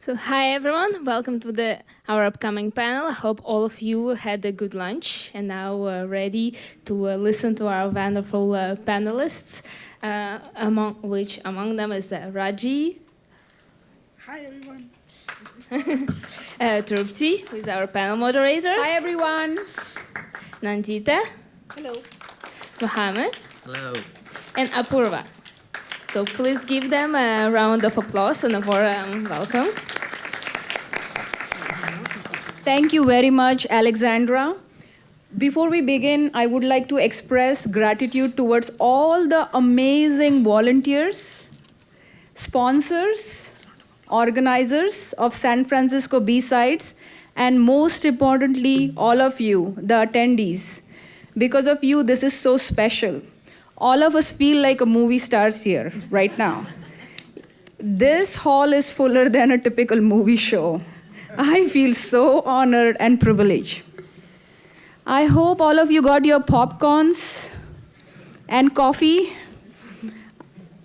So, hi everyone, welcome to our upcoming panel. I hope all of you had a good lunch and now ready to listen to our wonderful panelists, among them is Raji. Hi everyone. Trupti, who is our panel moderator. Hi everyone. Nandita. Hello. Mohammad. Hello. And Apoorvaa. So please give them a round of applause and a warm welcome. Thank you very much, Alexandra. Before we begin, I would like to express gratitude towards all the amazing volunteers, sponsors, organizers of San Francisco B-Sides, and most importantly, all of you, the attendees. Because of you, this is so special. All of us feel like a movie stars here right now. This hall is fuller than a typical movie show. I feel so honored and privileged. I hope all of you got your popcorns and coffee.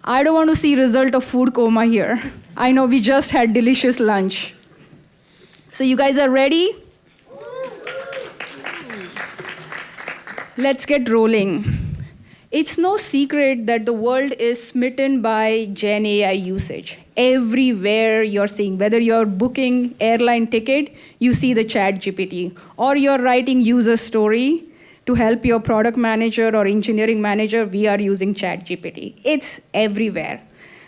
I don't want to see result of food coma here. I know we just had delicious lunch. So you guys are ready? Let's get rolling. It's no secret that the world is smitten by GenAI usage. Everywhere you're seeing, whether you're booking airline ticket, you see the ChatGPT, or you're writing user story to help your product manager or engineering manager, we are using ChatGPT. It's everywhere.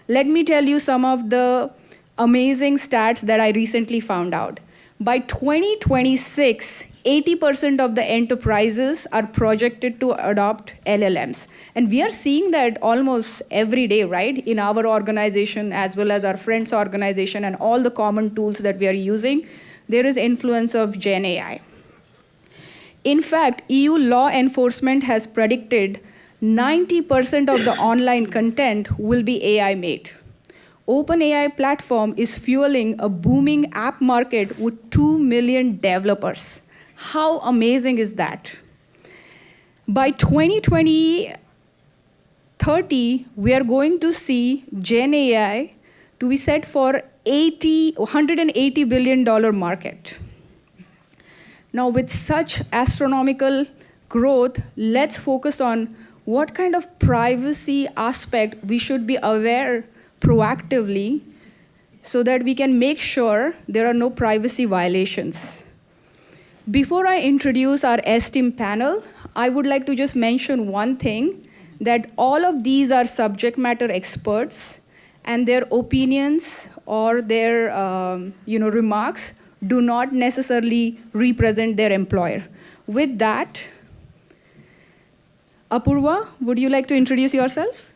Let me tell you some of the amazing stats that I recently found out. By 2026, 80% of the enterprises are projected to adopt LLMs. And we are seeing that almost every day, right? In our organization, as well as our friends' organization, and all the common tools that we are using, there is influence of GenAI. In fact, EU law enforcement has predicted 90% of the online content will be AI made. OpenAI platform is fueling a booming app market with 2 million developers. How amazing is that? By 2030, we are going to see GenAI to be set for $180 billion market. Now, with such astronomical growth, let's focus on what kind of privacy aspect we should be aware proactively so that we can make sure there are no privacy violations. Before I introduce our esteemed panel, I would like to just mention one thing, that all of these are subject matter experts, and their opinions or their remarks do not necessarily represent their employer. With that, Apoorvaa, would you like to introduce yourself?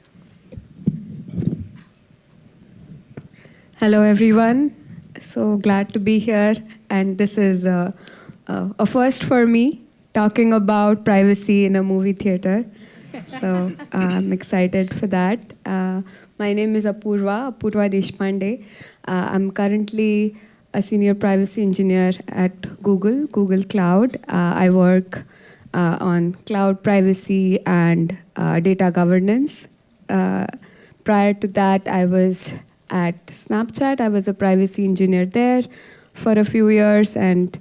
Hello, everyone. So glad to be here. And this is a first for me, talking about privacy in a movie theater. So I'm excited for that. My name is Apoorvaa Deshpande. I'm currently a senior privacy engineer at Google Cloud. I work on cloud privacy and data governance. Prior to that, I was at Snapchat. I was a privacy engineer there for a few years and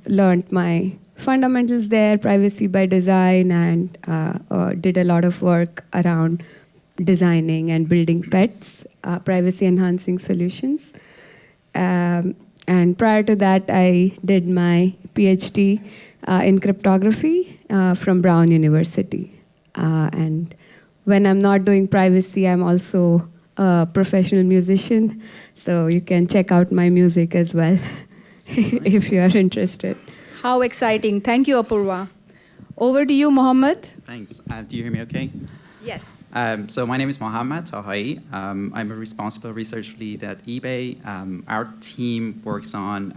learned my fundamentals there, privacy by design, and did a lot of work around designing and building pets, privacy enhancing solutions. And prior to that, I did my PhD in cryptography from Brown University. And when I'm not doing privacy, I'm also a professional musician, so you can check out my music as well if you are interested. How exciting. Thank you, Apoorvaa. Over to you, Mohammad. Thanks. Do you hear me okay? Yes. So my name is Mohammad, Tahaei. I'm a responsible research lead at eBay. Our team works on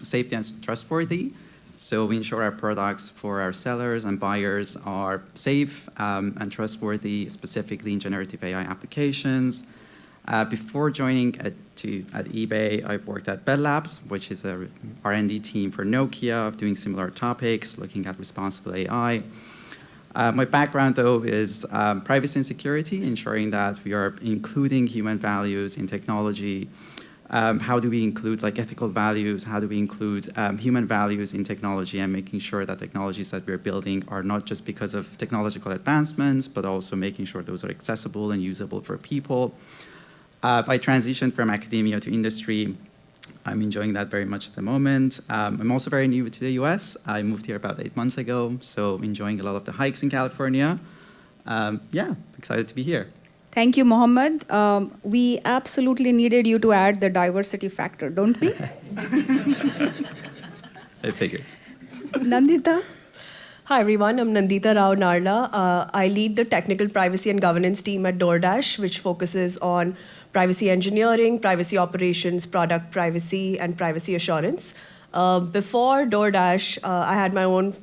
safety and trustworthy. So we ensure our products for our sellers and buyers are safe and trustworthy, specifically in generative AI applications. Before joining at eBay, I worked at Bell Labs, which is a R&D team for Nokia, doing similar topics, looking at responsible AI. My background, though, is privacy and security, ensuring that we are including human values in technology how do we include like ethical values? How do we include human values in technology, and making sure that technologies that we're building are not just because of technological advancements, but also making sure those are accessible and usable for people. I transitioned from academia to industry. I'm enjoying that very much at the moment. I'm also very new to the US. I moved here about 8 months ago, so enjoying a lot of the hikes in California. Yeah, excited to be here. Thank you, Mohammad. We absolutely needed you to add the diversity factor, don't we? I figured. Nandita? Hi, everyone. I'm Nandita Rao Narla. I lead the technical privacy and governance team at DoorDash, which focuses on privacy engineering, privacy operations, product privacy, and privacy assurance. Before DoorDash, I had my own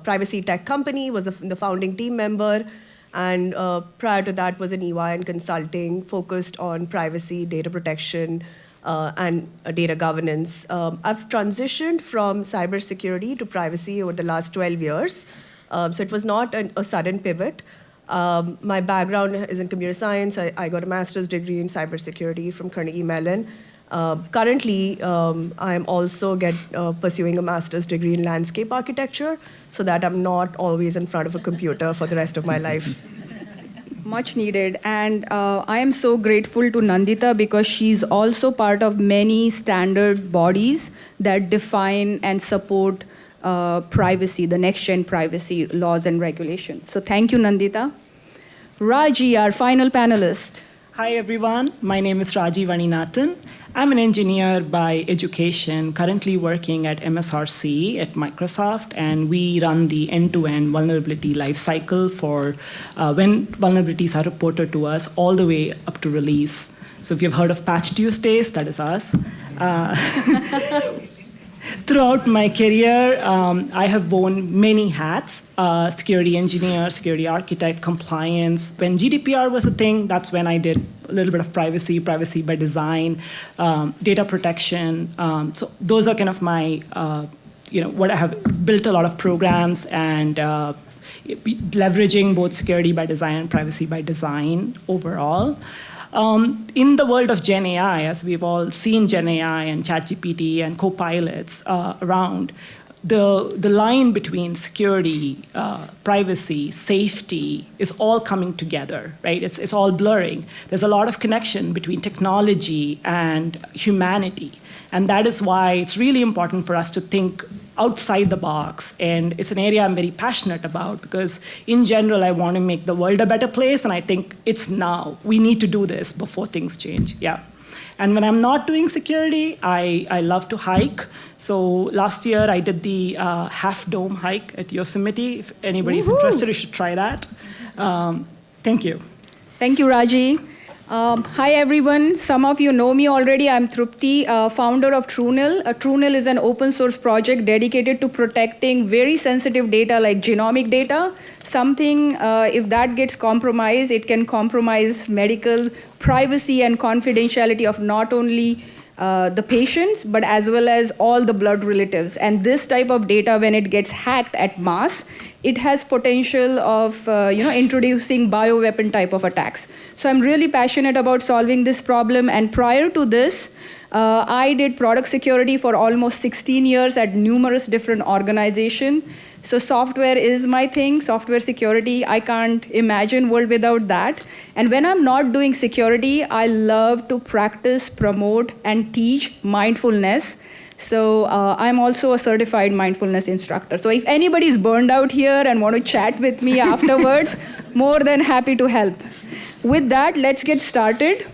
privacy tech company, was the founding team member, and prior to that was an EY and consulting focused on privacy, data protection, and data governance. I've transitioned from cybersecurity to privacy over the last 12 years. So it was not a sudden pivot. My background is in computer science. I got a master's degree in cybersecurity from Carnegie Mellon. Currently, I'm also pursuing a master's degree in landscape architecture so that I'm not always in front of a computer for the rest of my life. Much needed. And I am so grateful to Nandita because she's also part of many standard bodies that define and support privacy, the next-gen privacy laws and regulations. So thank you, Nandita. Raji, our final panelist. Hi, everyone. My name is Raji Vanninathan. I'm an engineer by education, currently working at MSRC at Microsoft, and we run the end-to-end vulnerability lifecycle for when vulnerabilities are reported to us all the way up to release. So if you've heard of Patch Tuesdays, that is us. Throughout my career, I have worn many hats: security engineer, security architect, compliance. When GDPR was a thing, that's when I did a little bit of privacy by design, data protection. So those are kind of my, what I have built a lot of programs and leveraging both security by design and privacy by design overall. In the world of GenAI, as we've all seen GenAI and ChatGPT and copilots around, the line between security, privacy, safety is all coming together, right? It's all blurring. There's a lot of connection between technology and humanity. And that is why it's really important for us to think outside the box. And it's an area I'm very passionate about because in general, I want to make the world a better place. And I think it's now. We need to do this before things change. Yeah. And when I'm not doing security, I love to hike. So last year, I did the Half Dome hike at Yosemite. If anybody's interested, you should try that. Thank you. Thank you, Raji. Hi, everyone. Some of you know me already. I'm Trupti, founder of TrueNil. TrueNil is an open source project dedicated to protecting very sensitive data like genomic data. Something, if that gets compromised, it can compromise medical privacy and confidentiality of not only the patients, but as well as all the blood relatives. And this type of data, when it gets hacked at mass, it has potential of introducing bioweapon type of attacks. So I'm really passionate about solving this problem. And prior to this, I did product security for almost 16 years at numerous different organizations. So software is my thing, software security. I can't imagine world without that. And when I'm not doing security, I love to practice, promote, and teach mindfulness. So I'm also a certified mindfulness instructor. So if anybody's burned out here and want to chat with me afterwards, more than happy to help. With that, let's get started.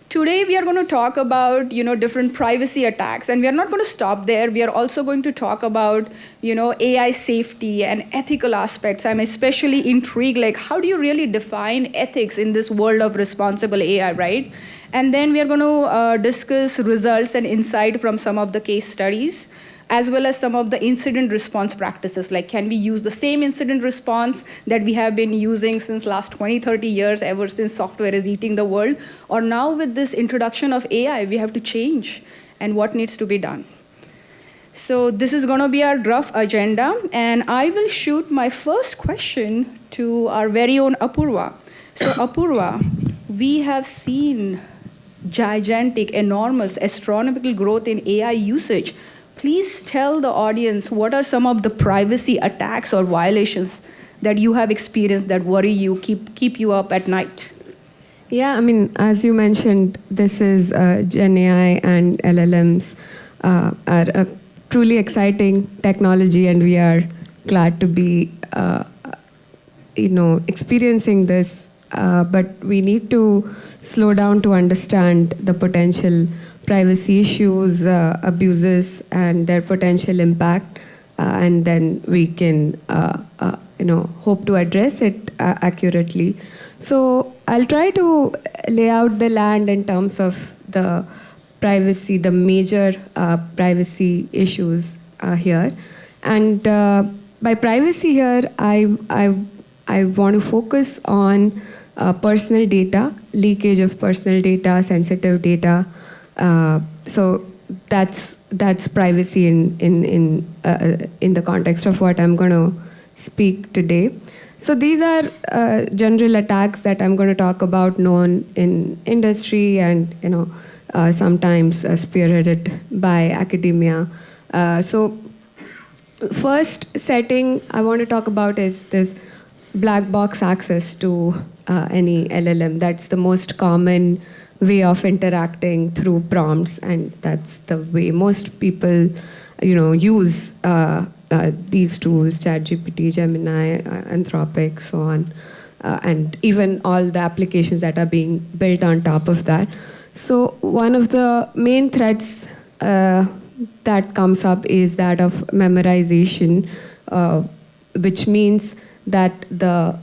Today, we are going to talk about, different privacy attacks, and we are not going to stop there. We are also going to talk about, AI safety and ethical aspects. I'm especially intrigued, like, how do you really define ethics in this world of responsible AI, right? And then we are going to discuss results and insight from some of the case studies, as well as some of the incident response practices. Like, can we use the same incident response that we have been using since last 20, 30 years, ever since software is eating the world? Or now with this introduction of AI, we have to change, and what needs to be done? So this is going to be our rough agenda, and I will shoot my first question to our very own Apoorvaa. So Apoorvaa, we have seen gigantic, enormous, astronomical growth in AI usage, please tell the audience what are some of the privacy attacks or violations that you have experienced that worry you, keep you up at night? Yeah, I mean, as you mentioned, this is GenAI and LLMs are a truly exciting technology, and we are glad to be, experiencing this. But we need to slow down to understand the potential privacy issues, abuses, and their potential impact, and then we can, hope to address it accurately. So I'll try to lay out the land in terms of the privacy, the major privacy issues here. And by privacy here, I want to focus on personal data, leakage of personal data, sensitive data. So that's privacy in the context of what I'm going to speak today. So these are general attacks that I'm going to talk about, known in industry and sometimes spearheaded by academia. So first setting I want to talk about is this black box access to any LLM. That's the most common way of interacting through prompts, and that's the way most people use these tools, ChatGPT, Gemini, Anthropic, so on, and even all the applications that are being built on top of that. So one of the main threats that comes up is that of memorization, which means that the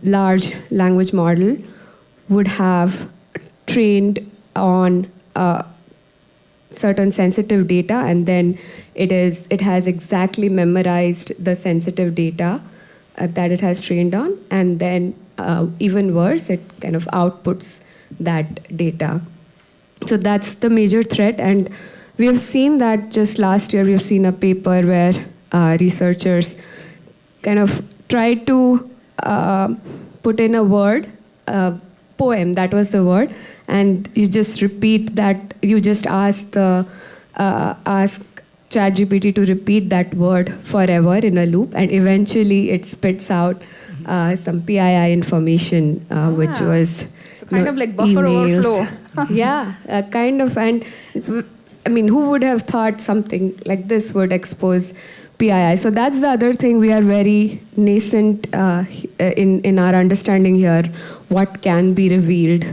large language model would have trained on certain sensitive data, and then it has exactly memorized the sensitive data that it has trained on, and then even worse, it kind of outputs that data. So that's the major threat, and we have seen that just last year. We have seen a paper where researchers kind of tried to put in a word, poem, that was the word, and you just repeat that. You just ask ChatGPT to repeat that word forever in a loop, and eventually it spits out some PII information, which was so kind of like buffer emails. overflow. Yeah, kind of. And I mean, who would have thought something like this would expose PII? So that's the other thing. We are very nascent in our understanding here, what can be revealed.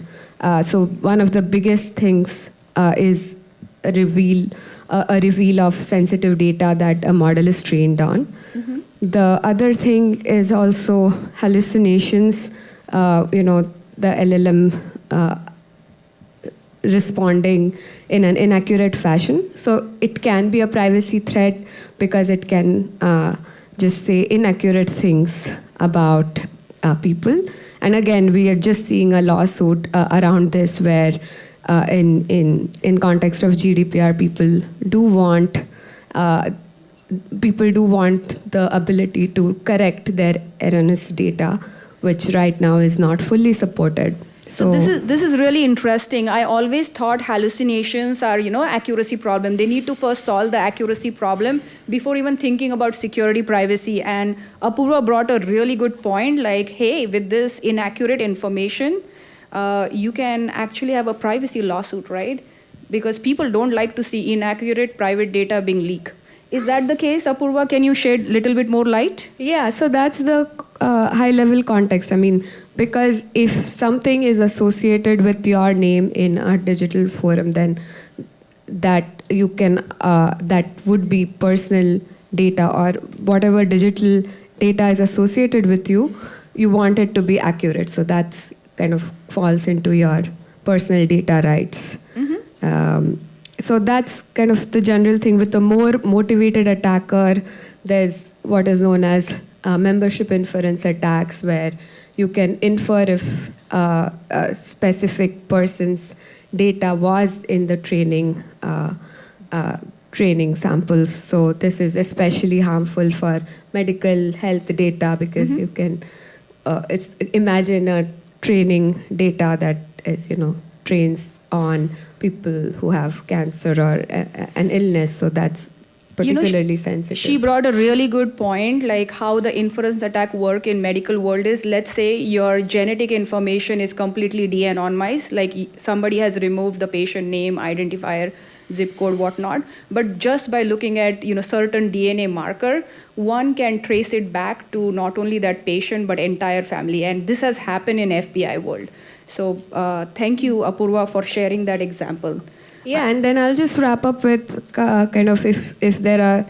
So one of the biggest things is a reveal of sensitive data that a model is trained on. Mm-hmm. The other thing is also hallucinations. The LLM responding in an inaccurate fashion. So it can be a privacy threat because it can just say inaccurate things about people. And again, we are just seeing a lawsuit around this where in context of GDPR, people do want the ability to correct their erroneous data, which right now is not fully supported. So this is really interesting. I always thought hallucinations are, accuracy problem. They need to first solve the accuracy problem before even thinking about security, privacy. And Apoorvaa brought a really good point, like, hey, with this inaccurate information, you can actually have a privacy lawsuit, right? Because people don't like to see inaccurate private data being leaked. Is that the case, Apoorvaa? Can you shed a little bit more light? Yeah, so that's the high-level context. I mean, because if something is associated with your name in a digital forum, then that you can that would be personal data, or whatever digital data is associated with you. You want it to be accurate, so that's kind of falls into your personal data rights. Mm-hmm. So that's kind of the general thing. With a more motivated attacker, there's what is known as membership inference attacks, where you can infer if a specific person's data was in the training samples. So this is especially harmful for medical health data, because mm-hmm. you can imagine a training data that is trains on people who have cancer or an illness. So that's particularly sensitive. She brought a really good point, like how the inference attack work in medical world is, let's say your genetic information is completely de-anonymized, like somebody has removed the patient name, identifier, zip code, whatnot, but just by looking at certain DNA marker, one can trace it back to not only that patient but entire family, and this has happened in FBI world. So thank you, Apoorvaa, for sharing that example. Yeah, and then I'll just wrap up with kind of if there are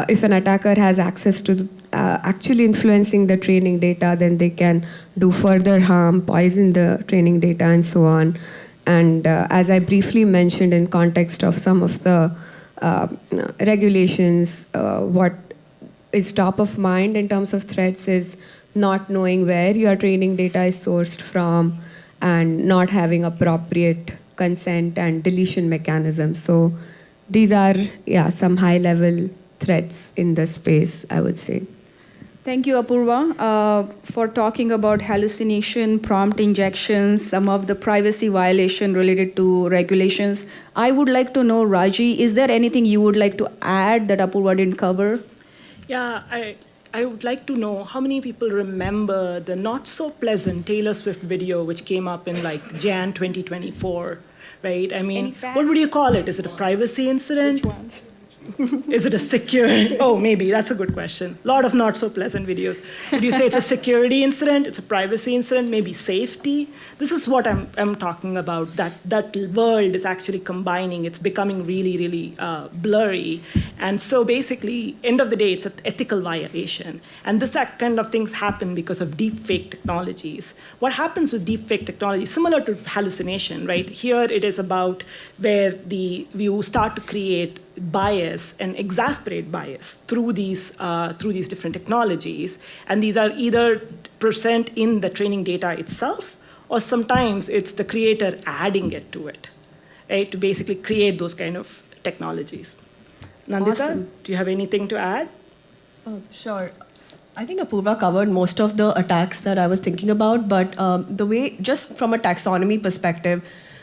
if an attacker has access to actually influencing the training data, then they can do further harm, poison the training data, and so on. And as I briefly mentioned in context of some of the regulations, what is top of mind in terms of threats is not knowing where your training data is sourced from and not having appropriate consent and deletion mechanisms. So these are, some high-level threats in the space, I would say. Thank you, Apoorvaa, for talking about hallucination, prompt injections, some of the privacy violation related to regulations. I would like to know, Raji, is there anything you would like to add that Apoorvaa didn't cover? Yeah, I would like to know how many people remember the not so pleasant Taylor Swift video which came up in like Jan 2024, right? I mean, what would you call it? Is it a privacy incident? Which ones? Is it a security? Oh, maybe. That's a good question. A lot of not so pleasant videos. Would you say it's a security incident? It's a privacy incident? Maybe safety? This is what I'm talking about. That world is actually combining. It's becoming really, really blurry. And so basically, end of the day, it's an ethical violation. And this kind of things happen because of deep fake technologies. What happens with deep fake technology, similar to hallucination, right? Here it is about where you start to create bias and exasperate bias through these different technologies, and these are either present in the training data itself, or sometimes it's the creator adding it to it, right, to basically create those kind of technologies. Nandita, Awesome. Do you have anything to add? Sure. I think Apoorvaa covered most of the attacks that I was thinking about, but the way, just from a taxonomy perspective,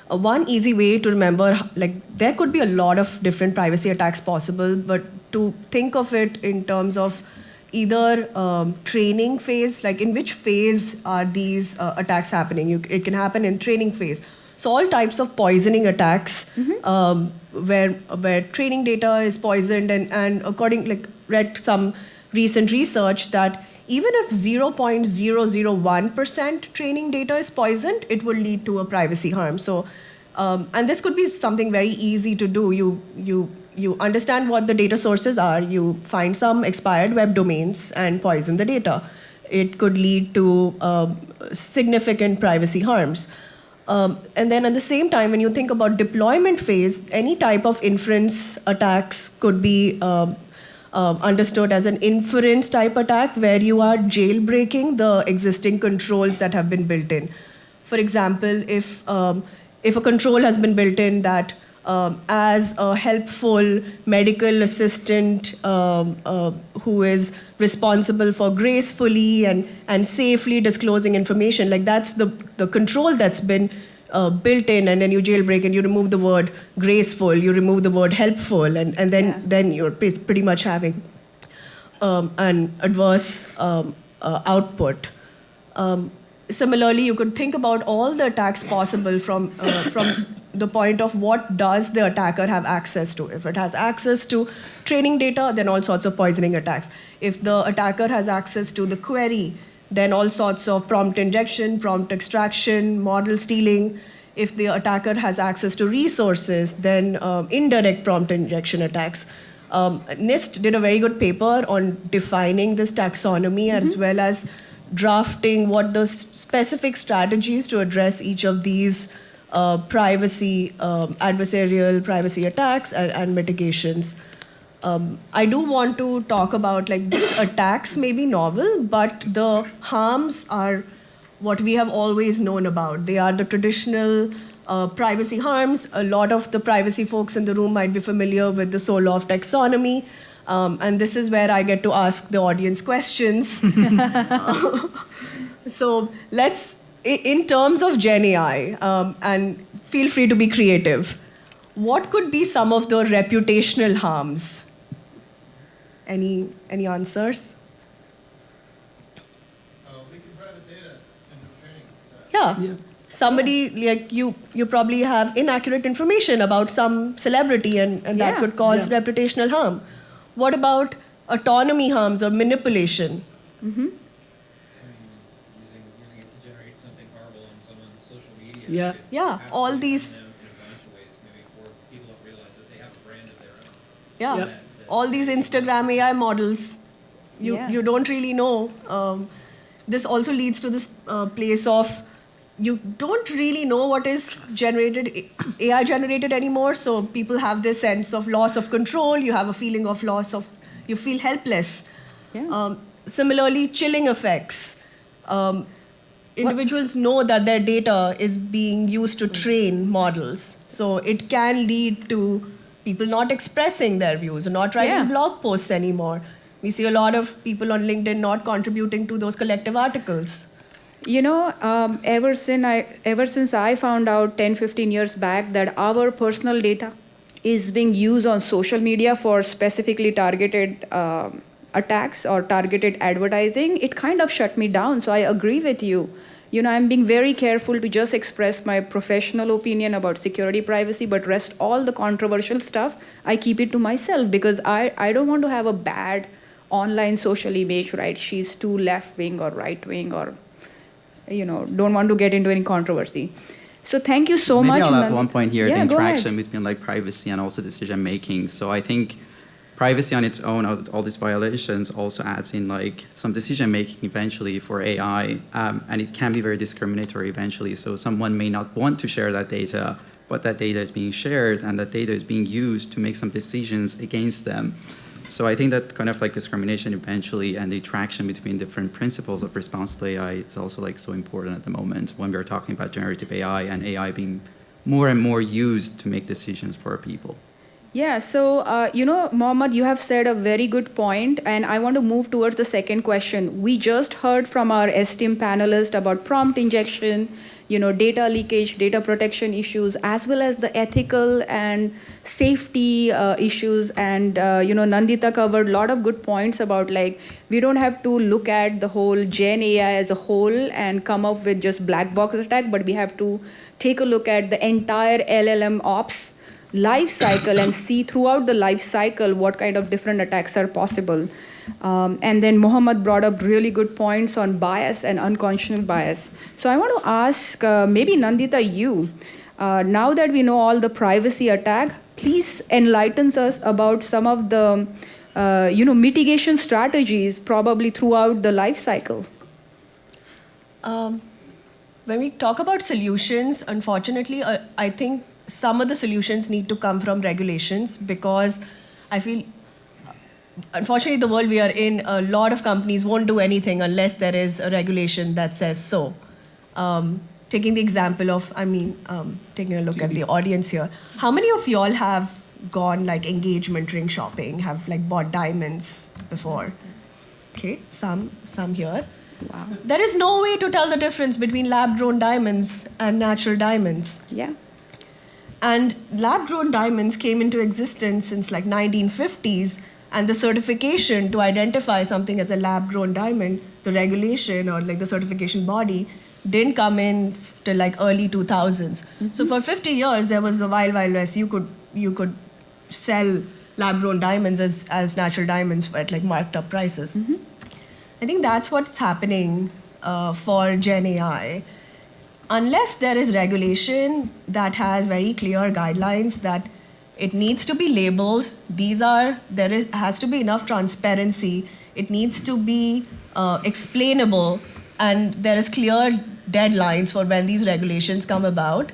one easy way to remember, like there could be a lot of different privacy attacks possible, but to think of it in terms of either training phase, like in which phase are these attacks happening? It can happen in training phase. So all types of poisoning attacks, where training data is poisoned, and read some recent research that even if 0.001% training data is poisoned, it will lead to a privacy harm. So, and this could be something very easy to do. You understand what the data sources are. You find some expired web domains and poison the data. It could lead to significant privacy harms. And then at the same time, when you think about deployment phase, any type of inference attacks could be understood as an inference type attack where you are jailbreaking the existing controls that have been built in. For example, if a control has been built in that as a helpful medical assistant who is responsible for gracefully and safely disclosing information, like that's the control that's been built in, and then you jailbreak and you remove the word graceful, you remove the word helpful, and then you're pretty much having an adverse output. Similarly, you could think about all the attacks possible from the point of what does the attacker have access to. If it has access to training data, then all sorts of poisoning attacks. If the attacker has access to the query, then all sorts of prompt injection, prompt extraction, model stealing. If the attacker has access to resources, then indirect prompt injection attacks. NIST did a very good paper on defining this taxonomy as well as drafting what the specific strategies to address each of these adversarial privacy attacks and mitigations. I do want to talk about, like, these attacks may be novel, but the harms are what we have always known about. They are the traditional privacy harms. A lot of the privacy folks in the room might be familiar with the Soloff taxonomy. And this is where I get to ask the audience questions. So let's, in terms of GenAI, and feel free to be creative. What could be some of the reputational harms? Any answers? We can private data into training set. Yeah. Somebody like you probably have inaccurate information about some celebrity and that could cause reputational harm. What about autonomy harms or manipulation? Using it to generate something horrible on someone's social media. Yeah, all these. In a bunch of ways, maybe for people don't realize that they have a brand of their own. Yeah. All these Instagram AI models, you don't really know. This also leads to this place of you don't really know what is AI generated anymore. So people have this sense of loss of control. You have a feeling of you feel helpless. Yeah. Similarly, chilling effects. Individuals know that their data is being used to train models. So it can lead to people not expressing their views or not writing blog posts anymore. We see a lot of people on LinkedIn not contributing to those collective articles. Ever since I found out 10, 15 years back that our personal data is being used on social media for specifically targeted attacks or targeted advertising, it kind of shut me down. So I agree with you. I'm being very careful to just express my professional opinion about security privacy, but rest all the controversial stuff, I keep it to myself because I don't want to have a bad online social image, right? She's too left-wing or right-wing or, don't want to get into any controversy. So thank you so much. Maybe I'll add one point here, the go interaction ahead. between privacy and also decision making. So I think privacy on its own, all these violations also adds in some decision making eventually for AI, and it can be very discriminatory eventually. So someone may not want to share that data, but that data is being shared and that data is being used to make some decisions against them. So I think that kind of discrimination eventually and the interaction between different principles of responsible AI is also so important at the moment when we're talking about generative AI and AI being more and more used to make decisions for people. Yeah, so, Mohammad, you have said a very good point, and I want to move towards the second question. We just heard from our esteemed panelist about prompt injection, data leakage, data protection issues, as well as the ethical and safety issues. And, Nandita covered a lot of good points about we don't have to look at the whole Gen AI as a whole and come up with just black box attack, but we have to take a look at the entire LLM ops life cycle and see throughout the life cycle what kind of different attacks are possible. And then Mohammad brought up really good points on bias and unconscionable bias. So I want to ask maybe Nandita, you, now that we know all the privacy attack, please enlighten us about some of the mitigation strategies probably throughout the life cycle. When we talk about solutions, unfortunately, I think some of the solutions need to come from regulations because I feel, unfortunately, the world we are in, a lot of companies won't do anything unless there is a regulation that says so. Taking the example of, taking a look at the audience here, how many of y'all have gone engagement ring shopping, have bought diamonds before? Okay, some here. Wow. There is no way to tell the difference between lab-grown diamonds and natural diamonds. Yeah. And lab-grown diamonds came into existence since 1950s, and the certification to identify something as a lab-grown diamond, the regulation or the certification body, didn't come in till early 2000s. Mm-hmm. So for 50 years, there was the wild west. You could sell lab-grown diamonds as natural diamonds at marked up prices. Mm-hmm. I think that's what's happening for Gen AI. Unless there is regulation that has very clear guidelines that it needs to be labeled, has to be enough transparency, it needs to be explainable, and there is clear deadlines for when these regulations come about.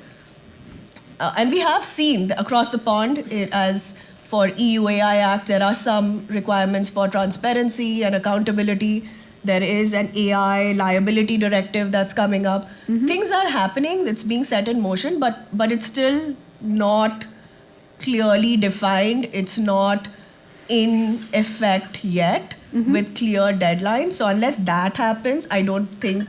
And we have seen across the pond, as for EU AI Act, there are some requirements for transparency and accountability. There is an AI liability directive that's coming up. Mm-hmm. Things are happening, it's being set in motion, but it's still not clearly defined. It's not in effect yet with clear deadlines. So unless that happens, I don't think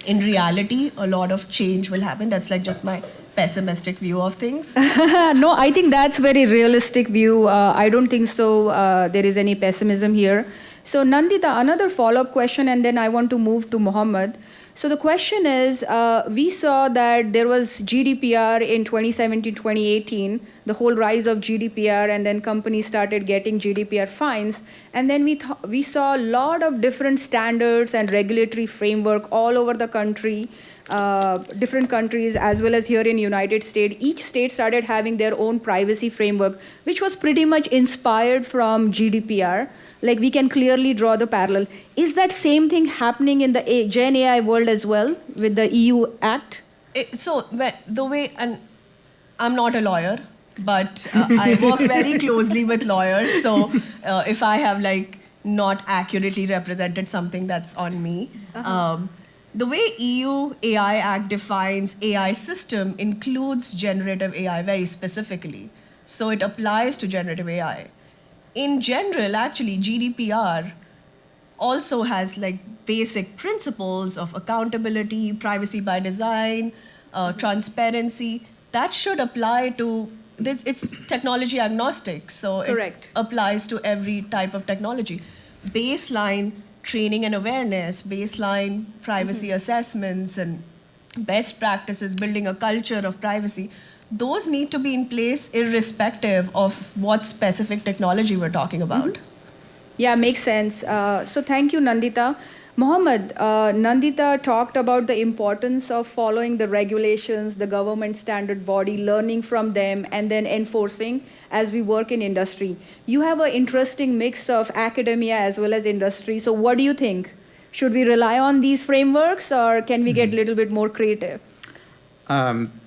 in reality a lot of change will happen. That's just my pessimistic view of things. No, I think that's very realistic view. I don't think so. There is any pessimism here. So Nandita, another follow-up question, and then I want to move to Mohammad. So the question is, we saw that there was GDPR in 2017, 2018, the whole rise of GDPR, and then companies started getting GDPR fines. And then we saw a lot of different standards and regulatory framework all over the country, different countries, as well as here in United States. Each state started having their own privacy framework, which was pretty much inspired from GDPR. Like, we can clearly draw the parallel. Is that same thing happening in the Gen AI world as well with the EU Act? So the way, and I'm not a lawyer, but I work very closely with lawyers. So if I have like not accurately represented something, that's on me. The way EU AI Act defines AI system includes generative AI very specifically. So it applies to generative AI. In general, actually, GDPR also has like basic principles of accountability, privacy by design, transparency. That should apply to, it's technology agnostic, so Correct. It applies to every type of technology. Baseline training and awareness, baseline privacy assessments, and best practices, building a culture of privacy, those need to be in place irrespective of what specific technology we're talking about. Yeah, makes sense. So thank you, Nandita. Mohammad, Nandita talked about the importance of following the regulations, the government standard body, learning from them, and then enforcing as we work in industry. You have an interesting mix of academia as well as industry. So what do you think? Should we rely on these frameworks, or can we get a little bit more creative?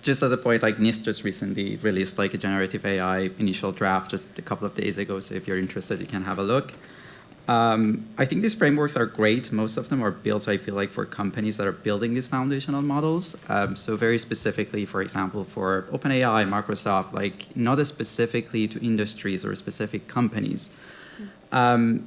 Just as a point, like NIST just recently released like a generative AI initial draft just a couple of days ago. So if you're interested, you can have a look. I think these frameworks are great. Most of them are built, I feel like, for companies that are building these foundational models. So very specifically, for example, for OpenAI, Microsoft, like not specifically to industries or specific companies.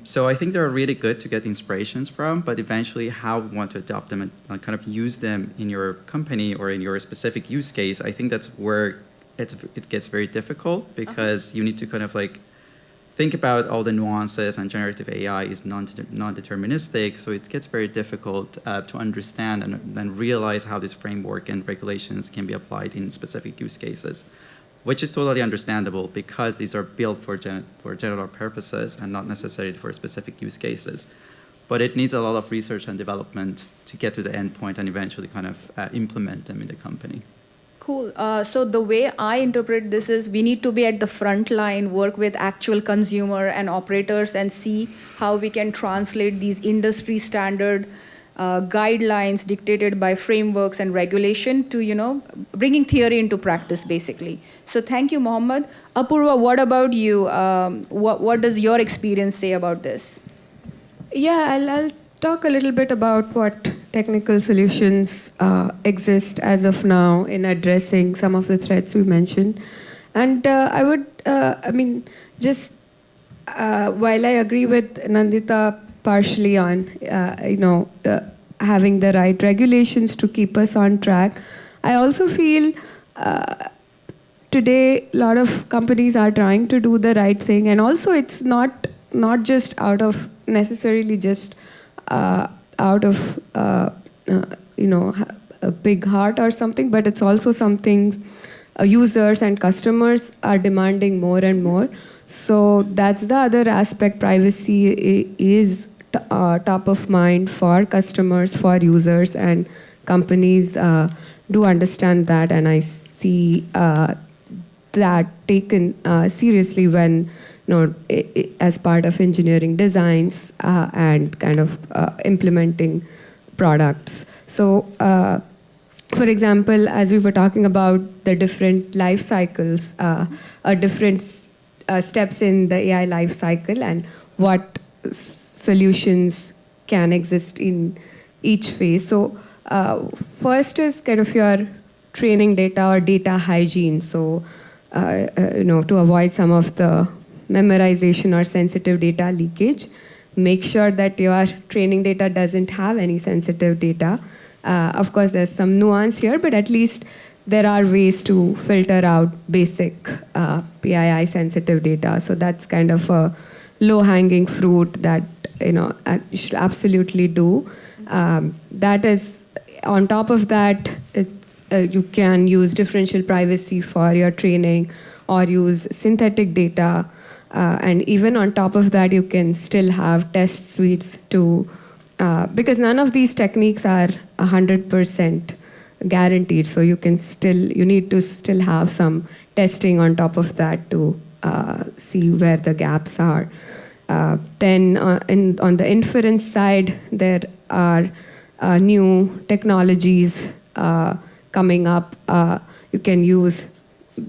So I think they're really good to get inspirations from, but eventually how we want to adopt them and kind of use them in your company or in your specific use case, I think that's where it gets very difficult, because you need to kind of like think about all the nuances, and generative AI is non-deterministic, so it gets very difficult to understand and realize how this framework and regulations can be applied in specific use cases, which is totally understandable because these are built for general purposes and not necessarily for specific use cases. But it needs a lot of research and development to get to the end point and eventually kind of implement them in the company. Cool. So the way I interpret this is we need to be at the front line, work with actual consumer and operators, and see how we can translate these industry standard guidelines dictated by frameworks and regulation to, bringing theory into practice, basically. So thank you, Mohammad. Apoorvaa, what about you? What does your experience say about this? Yeah, I'll talk a little bit about what technical solutions exist as of now in addressing some of the threats we mentioned. And I would, while I agree with Nandita partially on, having the right regulations to keep us on track, I also feel today a lot of companies are trying to do the right thing, and also it's not just out of necessarily just out of a big heart or something, but it's also something users and customers are demanding more and more. So that's the other aspect. Privacy is top of mind for customers, for users, and companies do understand that, and I see that taken seriously when as part of engineering designs and kind of implementing products. So, for example, as we were talking about the different life cycles, different steps in the AI life cycle, and what solutions can exist in each phase. So, first is kind of your training data or data hygiene. So, to avoid some of the memorization or sensitive data leakage, make sure that your training data doesn't have any sensitive data. Of course, there's some nuance here, but at least there are ways to filter out basic PII sensitive data. So that's kind of a low-hanging fruit that you should absolutely do. That is, on top of that, you can use differential privacy for your training or use synthetic data. And even on top of that, you can still have test suites to, because none of these techniques are 100% guaranteed. So you need to still have some testing on top of that to see where the gaps are. Then on the inference side, there are new technologies coming up. You can use,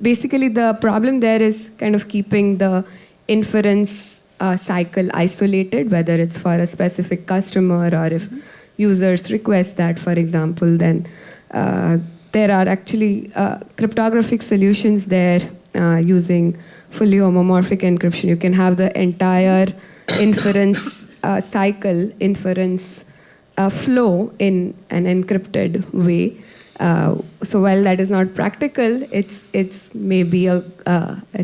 basically the problem there is kind of keeping the inference cycle isolated, whether it's for a specific customer or if users request that, for example, then there are actually cryptographic solutions there using fully homomorphic encryption. You can have the entire inference cycle, inference flow in an encrypted way. So while that is not practical, it's maybe a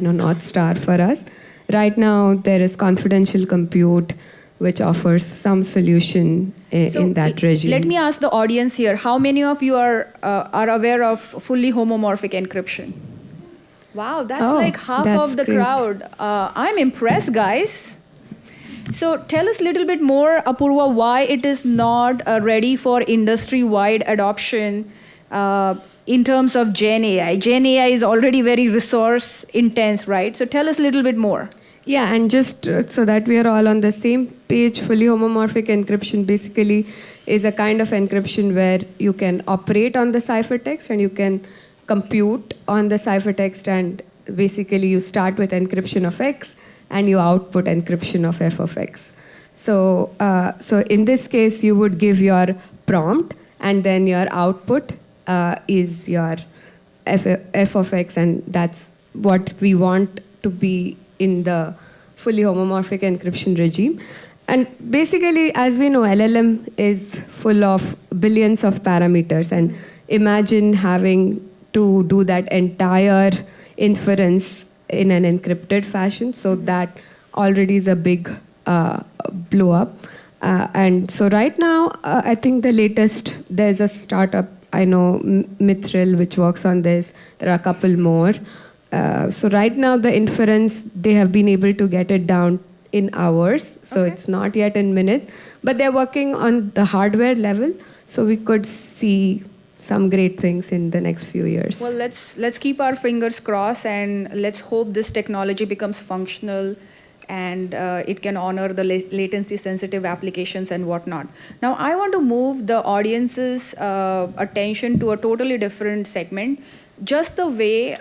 North Star for us. Right now, there is confidential compute, which offers some solution in that regime. Let me ask the audience here: how many of you are aware of fully homomorphic encryption? Wow, that's like half of the crowd. I'm impressed, guys. So tell us a little bit more, Apoorvaa, why it is not ready for industry-wide adoption in terms of GenAI. GenAI is already very resource intense, right? So tell us a little bit more. Yeah, and just so that we are all on the same page, fully homomorphic encryption basically is a kind of encryption where you can operate on the ciphertext and you can compute on the ciphertext, and basically you start with encryption of X and you output encryption of F of X. So in this case, you would give your prompt, and then your output is your F of X, and that's what we want to be in the fully homomorphic encryption regime. And basically, as we know, LLM is full of billions of parameters, and imagine having to do that entire inference in an encrypted fashion. So that already is a big blow up. And so right now, I think the latest, there's a startup, I know, Mithril, which works on this. There are a couple more. So right now, the inference, they have been able to get it down in hours. So it's not yet in minutes. But they're working on the hardware level. So we could see some great things in the next few years. Well, let's keep our fingers crossed, and let's hope this technology becomes functional and it can honor the latency sensitive applications and whatnot. Now, I want to move the audience's attention to a totally different segment. Just the way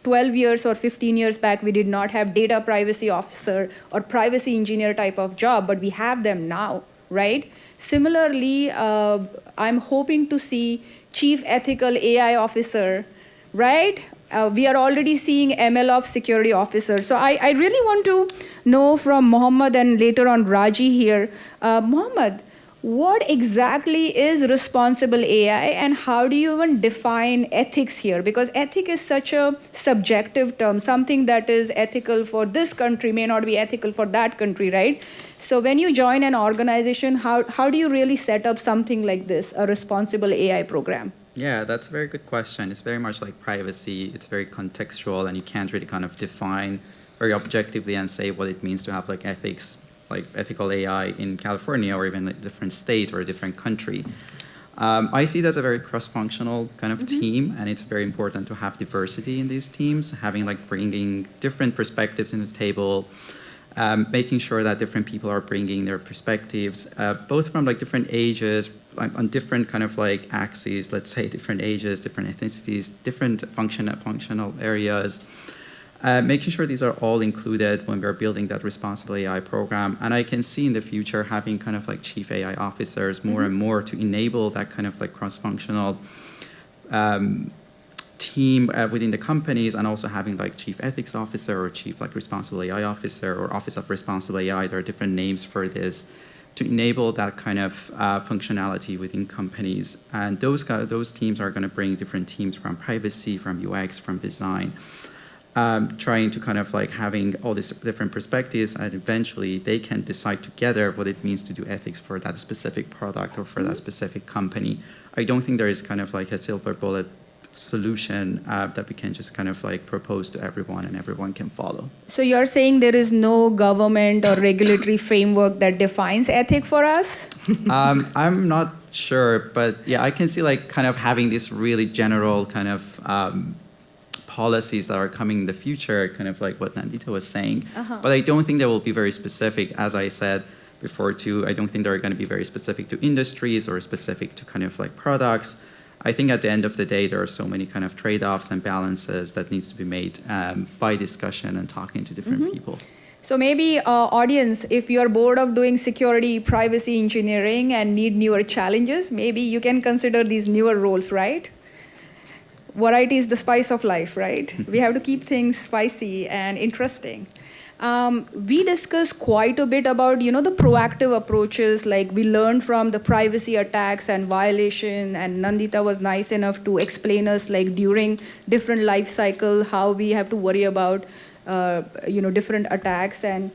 12 years or 15 years back, we did not have data privacy officer or privacy engineer type of job, but we have them now, right? Similarly, I'm hoping to see chief ethical AI officer, right? We are already seeing MLOps security officer. So I really want to know from Mohammad and later on Raji here. Mohammad, what exactly is responsible AI, and how do you even define ethics here? Because ethic is such a subjective term. Something that is ethical for this country may not be ethical for that country, right? So when you join an organization, how do you really set up something like this, a responsible AI program? Yeah, that's a very good question. It's very much like privacy. It's very contextual, and you can't really kind of define very objectively and say what it means to have like ethics, like ethical AI in California or even a different state or a different country. I see it as a very cross-functional kind of team, and it's very important to have diversity in these teams, having like bringing different perspectives in the table, making sure that different people are bringing their perspectives, both from like different ages, like on different kind of like axes, let's say different ages, different ethnicities, different functional areas, making sure these are all included when we're building that responsible AI program. And I can see in the future having kind of like chief AI officers more and more to enable that kind of like cross-functional team within the companies, and also having like chief ethics officer or chief like responsible AI officer or office of responsible AI. There are different names for this to enable that kind of functionality within companies. And those teams are going to bring different teams from privacy, from UX, from design, trying to kind of like having all these different perspectives, and eventually they can decide together what it means to do ethics for that specific product or for that specific company. I don't think there is kind of like a silver bullet solution that we can just kind of like propose to everyone and everyone can follow. So you're saying there is no government or regulatory framework that defines ethic for us? I'm not sure, but yeah, I can see like kind of having this really general kind of policies that are coming in the future, kind of like what Nandita was saying. But I don't think they will be very specific, as I said before too. I don't think they're going to be very specific to industries or specific to kind of like products. I think at the end of the day, there are so many kind of trade-offs and balances that needs to be made by discussion and talking to different people. So maybe audience, if you're bored of doing security, privacy engineering and need newer challenges, maybe you can consider these newer roles, right? Variety is the spice of life, right? We have to keep things spicy and interesting. We discussed quite a bit about, the proactive approaches, like we learned from the privacy attacks and violation, and Nandita was nice enough to explain us, like during different life cycle, how we have to worry about, different attacks. And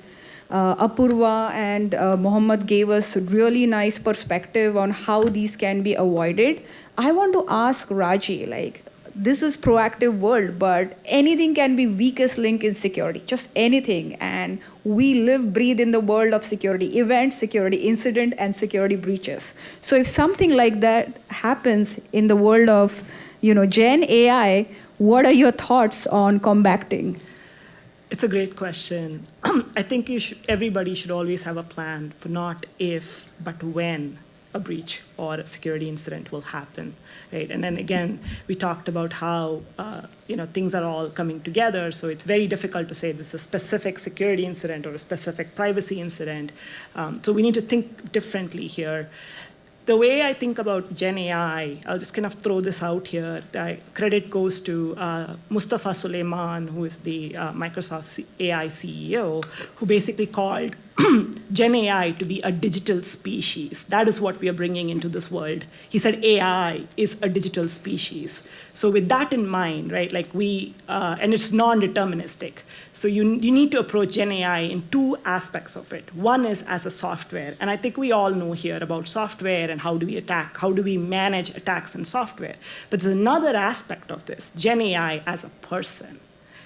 Apoorvaa and Mohammad gave us really nice perspective on how these can be avoided. I want to ask Raji, like, this is proactive world, but anything can be weakest link in security, just anything. And we live, breathe in the world of security events, security incident, and security breaches. So if something like that happens in the world of, Gen AI, what are your thoughts on combating? It's a great question. I think everybody should always have a plan for not if, but when a breach or a security incident will happen, right? And then again, we talked about how things are all coming together. So it's very difficult to say this is a specific security incident or a specific privacy incident. So we need to think differently here. The way I think about Gen AI, I'll just kind of throw this out here. Credit goes to Mustafa Suleyman, who is the Microsoft AI CEO, who basically called Gen AI to be a digital species. That is what we are bringing into this world. He said AI is a digital species. So with that in mind, right, like and it's non-deterministic. So you need to approach Gen AI in two aspects of it. One is as a software, and I think we all know here about software and how do we manage attacks in software. But there's another aspect of this, Gen AI as a person.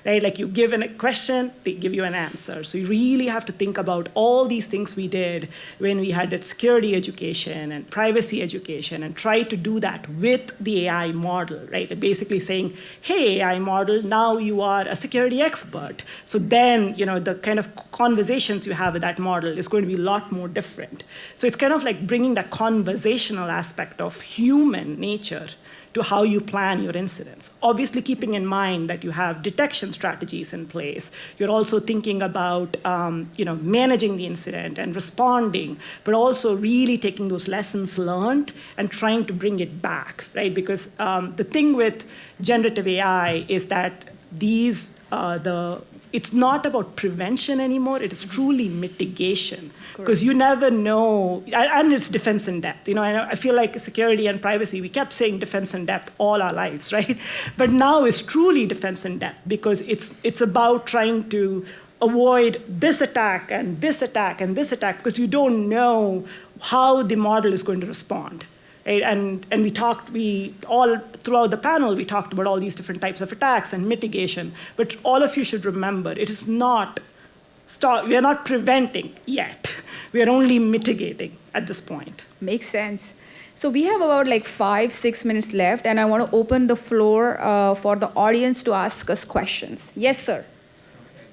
Right? Like you give a question, they give you an answer. So you really have to think about all these things we did when we had that security education and privacy education and try to do that with the AI model, right? Basically saying, hey, AI model, now you are a security expert. So then, the kind of conversations you have with that model is going to be a lot more different. So it's kind of like bringing that conversational aspect of human nature to how you plan your incidents. Obviously, keeping in mind that you have detection strategies in place. You're also thinking about managing the incident and responding, but also really taking those lessons learned and trying to bring it back, right? Because the thing with generative AI is that it's not about prevention anymore. It is truly mitigation, because you never know, and it's defense in depth. I feel like security and privacy, we kept saying defense in depth all our lives, right? But now it's truly defense in depth, because it's about trying to avoid this attack and this attack and this attack, because you don't know how the model is going to respond. Right? And we all throughout the panel, we talked about all these different types of attacks and mitigation. But all of you should remember, it is not we are not preventing yet. We are only mitigating at this point. Makes sense. So we have about 5-6 minutes left, and I want to open the floor for the audience to ask us questions. Yes, sir. Okay.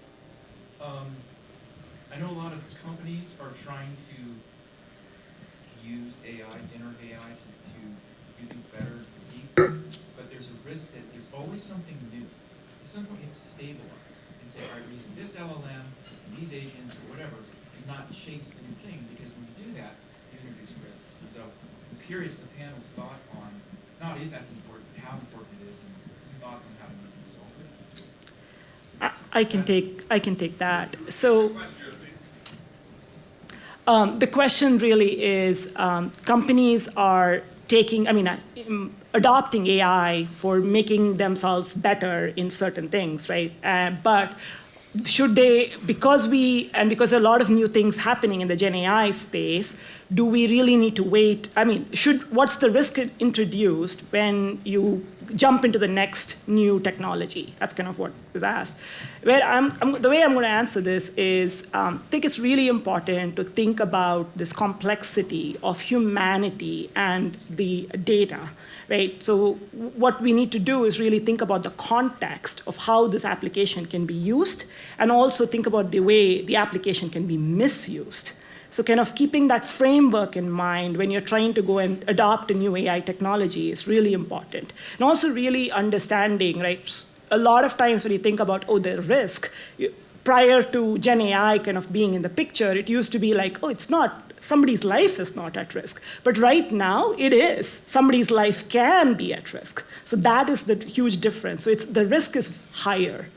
I know a lot of companies are trying to use AI, generative AI, to do things better, but there's a risk that there's always something new. At some point, you have to stabilize and say, all right, we're using this LLM, and these agents, or whatever, and not chase the new thing, because when you do that, you introduce risk. And so I was curious the panel's thought on not if that's important, but how important it is, and some thoughts on how to resolve it. I can take that. So The question really is, companies are adopting AI for making themselves better in certain things, right? But should they, because a lot of new things happening in the Gen AI space, do we really need to wait? What's the risk introduced when you jump into the next new technology? That's kind of what is asked. The way I'm going to answer this is, I think it's really important to think about this complexity of humanity and the data. Right? So what we need to do is really think about the context of how this application can be used, and also think about the way the application can be misused. So kind of keeping that framework in mind when you're trying to go and adopt a new AI technology is really important. And also really understanding, right, a lot of times when you think about, the risk, prior to Gen AI kind of being in the picture, it used to be like, it's not, somebody's life is not at risk. But right now, it is. Somebody's life can be at risk. So that is the huge difference. So the risk is higher.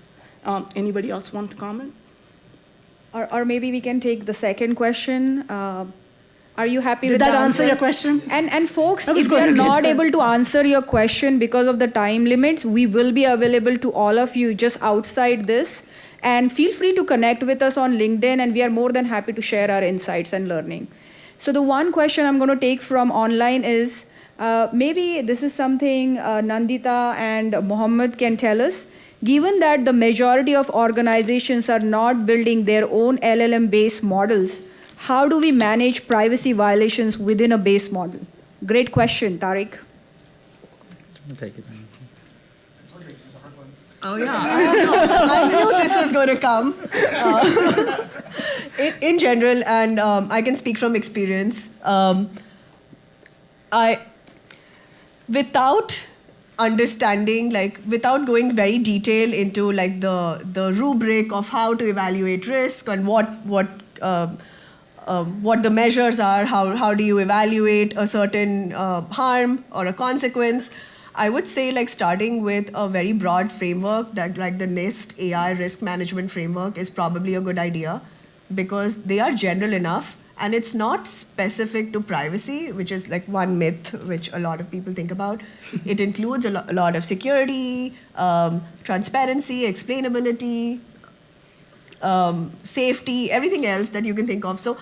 Anybody else want to comment? Or maybe we can take the second question. Are you happy with that the answer your question? And folks, if we are not able to answer your question because of the time limits, we will be available to all of you just outside this. And feel free to connect with us on LinkedIn, and we are more than happy to share our insights and learning. So the one question I'm going to take from online is, maybe this is something Nandita and Mohammad can tell us. Given that the majority of organizations are not building their own LLM-based models, how do we manage privacy violations within a base model? Great question, Tariq. I'll take it. Oh, yeah. I knew this was going to come. In general, and I can speak from experience, without understanding, without going very detailed into the rubric of how to evaluate risk and what the measures are, how do you evaluate a certain harm or a consequence, I would say starting with a very broad framework that the NIST AI risk management framework is probably a good idea, because they are general enough and it's not specific to privacy, which is one myth which a lot of people think about. It includes a lot of security, transparency, explainability, safety, everything else that you can think of. So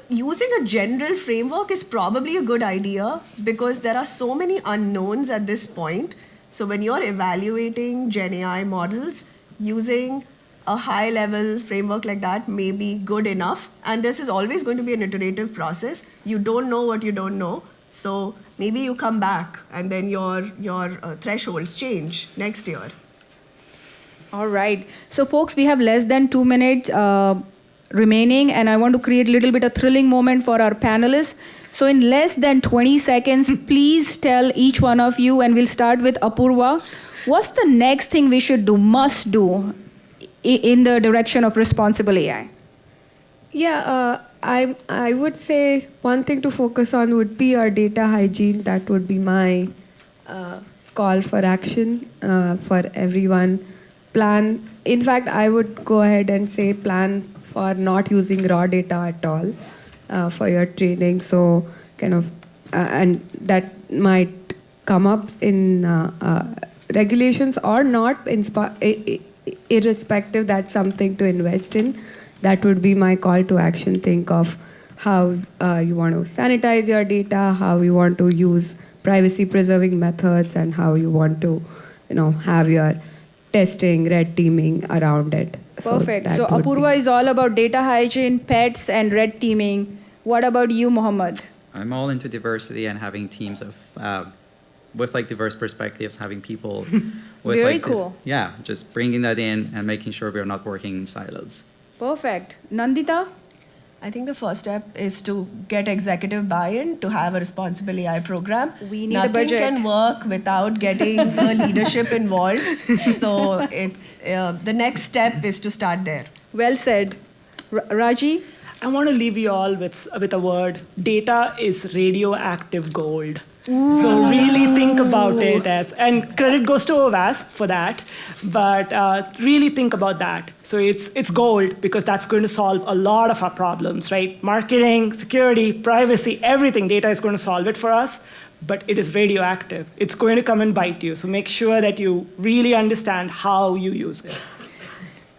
using a general framework is probably a good idea, because there are so many unknowns at this point. So when you're evaluating Gen AI models, using a high-level framework like that may be good enough. And this is always going to be an iterative process. You don't know what you don't know. So maybe you come back and then your thresholds change next year. All right. So folks, we have less than 2 minutes remaining, and I want to create a little bit of thrilling moment for our panelists. So in less than 20 seconds, please tell each one of you, and we'll start with Apoorvaa, what's the next thing we should do, must do, in the direction of responsible AI? Yeah, I would say one thing to focus on would be our data hygiene. That would be my call for action for everyone. Plan. In fact, I would go ahead and say plan for not using raw data at all for your training. So and that might come up in regulations or not, irrespective, that's something to invest in. That would be my call to action. Think of how you want to sanitize your data, how you want to use privacy-preserving methods, and how you want to, have your testing, red teaming around it. Perfect. So Apoorvaa is all about data hygiene, pets, and red teaming. What about you, Mohammad? I'm all into diversity and having teams of with diverse perspectives, having people with Very cool. Just bringing that in and making sure we're not working in silos. Perfect. Nandita? I think the first step is to get executive buy-in to have a responsible AI program. We need Nothing a budget. can work without getting the leadership involved. So it's the next step is to start there. Well said. Raji? I want to leave you all with a word. Data is radioactive gold. So really think about it and credit goes to OWASP for that, but really think about that. So it's gold because that's going to solve a lot of our problems, right? Marketing, security, privacy, everything, data is going to solve it for us, but it is radioactive. It's going to come and bite you. So make sure that you really understand how you use it.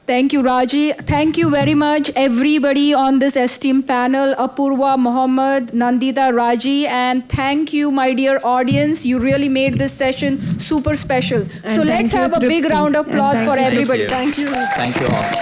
Thank you, Raji. Thank you very much, everybody on this esteemed panel, Apoorvaa, Mohammad, Nandita, Raji, and thank you, my dear audience. You really made this session super special. And so let's have a big Trupti. round of applause And for thank you. everybody. Thank you. Thank you all.